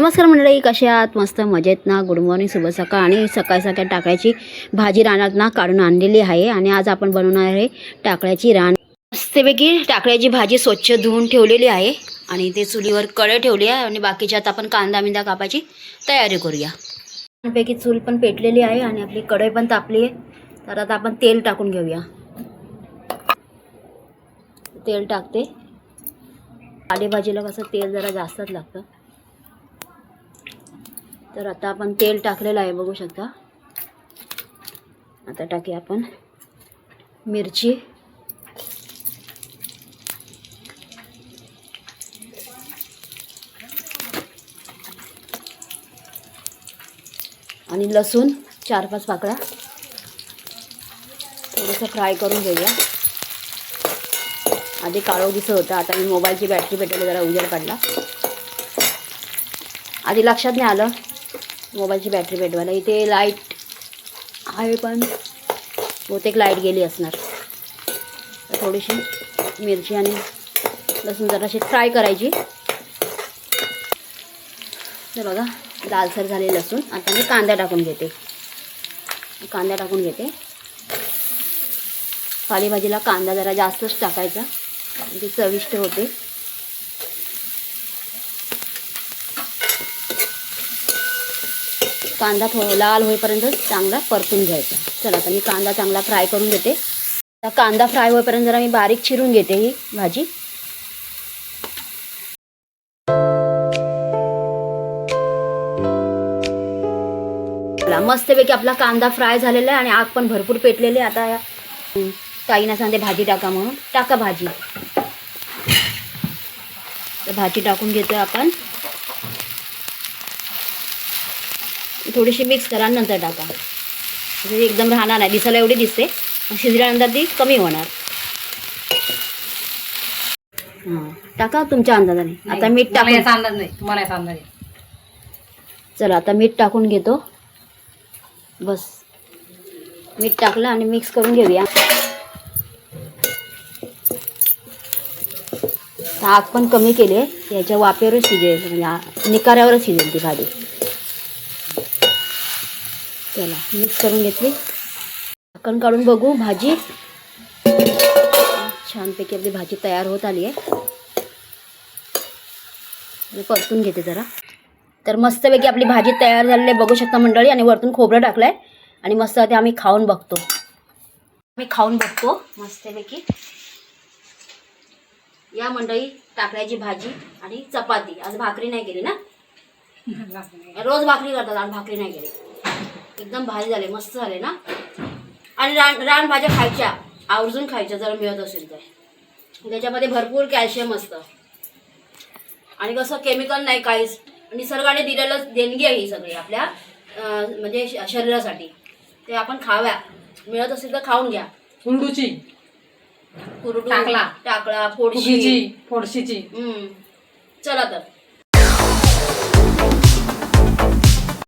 नमस्कार मंडळी, कशा आहात? मस्त मजेत ना? गुड मॉर्निंग, शुभ सकाळ. आणि सकाळ सकाळ टाकळ्याची भाजी रानात ना काढून आणलेली आहे आणि आज आपण बनवणार आहे टाकळ्याची रान. मस्तपैकी टाकळ्याची भाजी स्वच्छ धुवून ठेवलेली आहे आणि ते चुलीवर कढई ठेवली आहे आणि बाकीच्यात आपण कांदा मिंदा कापायची तयारी करूया. पैकी चूल पण पेटलेली आहे आणि आपली कढई पण तापली आहे. तर आता आपण तेल टाकून घेऊया. तेल टाकते. पालेभाजीला कसं तेल जरा जास्तच लागतं. तर आता आपण तेल टाकलेलं आहे, बघू शकता. आता टाकूया आपण मिरची, आणि लसूण 4-5 पाकळ्या. थोडंसं फ्राय करून घेऊया. आधी काळो दिसत होता, आता मी मोबाईलची बॅटरी पेटवली, जरा उजेड पडला. आधी लक्षात नाही आलं मोबाईलची बॅटरी पेटवायला. इथे लाईट आहे पण बहुतेक लाईट गेली असणार. तर थोडीशी मिरची आणि लसूण जराशी फ्राय करायची. तर बघा लालसर झाले लसूण. आता मी कांदा टाकून घेते. पालेभाजीला कांदा जरा जास्तच टाकायचा, म्हणजे चविष्ट होते. कांदा थोडा लाल होईपर्यंत चांगला परतून घ्यायचा. चला आता मी कांदा चांगला फ्राय करून घेते. आता कांदा फ्राय होईपर्यंत जरा मी बारीक चिरून घेते ही भाजी. मस्तपैकी आपला कांदा फ्राय झालेला आहे आणि आग पण भरपूर पेटलेले. आता ताईंना सांगते भाजी टाका म्हणून. टाका भाजी. तर भाजी टाकून घेतोय आपण. थोडीशी मिक्स करा, नंतर टाका. म्हणजे एकदम राहणार नाही, दिसायला एवढी दिसते, शिजल्यानंतर ती कमी होणार. हां, टाका तुमच्या अंदाजाने. आता मीठ टाकून अंदाज नाही, तुम्हाला याचा अंदाज आहे. चला आता मीठ टाकून घेतो. बस मीठ टाकलं आणि मिक्स करून घेऊया. आग पण कमी केली आहे, याच्या वाफेवरच शिजेल, म्हणजे निकाऱ्यावरच शिजेल ती भाजी. चला मिक्स करून घेतली. झाकण काढून बघू भाजी. छानपैकी आपली भाजी तयार होत आली आहे. परतून घेते जरा. तर मस्तपैकी आपली भाजी तयार झालेली आहे, बघू शकता मंडळी. आणि वरतून खोबरं टाकलं आहे आणि मस्त ते आम्ही खाऊन बघतो. मस्तपैकी या मंडळी टाकळ्याची भाजी आणि चपाती. आज भाकरी नाही केली ना? रोज भाकरी करतात, आज भाकरी नाही केली. एकदम भारी झाले, मस्त झाले ना. आणि रान भाज्या खायच्या, आवर्जून खायच्या जर मिळत असेल तर. त्याच्यामध्ये भरपूर कॅल्शियम असतं आणि कसं केमिकल नाही, काहीच. निसर्गाने दिलेलं देणगी आहे ही सगळी आपल्या म्हणजे शरीरासाठी. ते आपण खाव्या, मिळत असेल तर खाऊन घ्या. कुरडूची, टाकळा, फोडशीची. फोडशीची. चला तर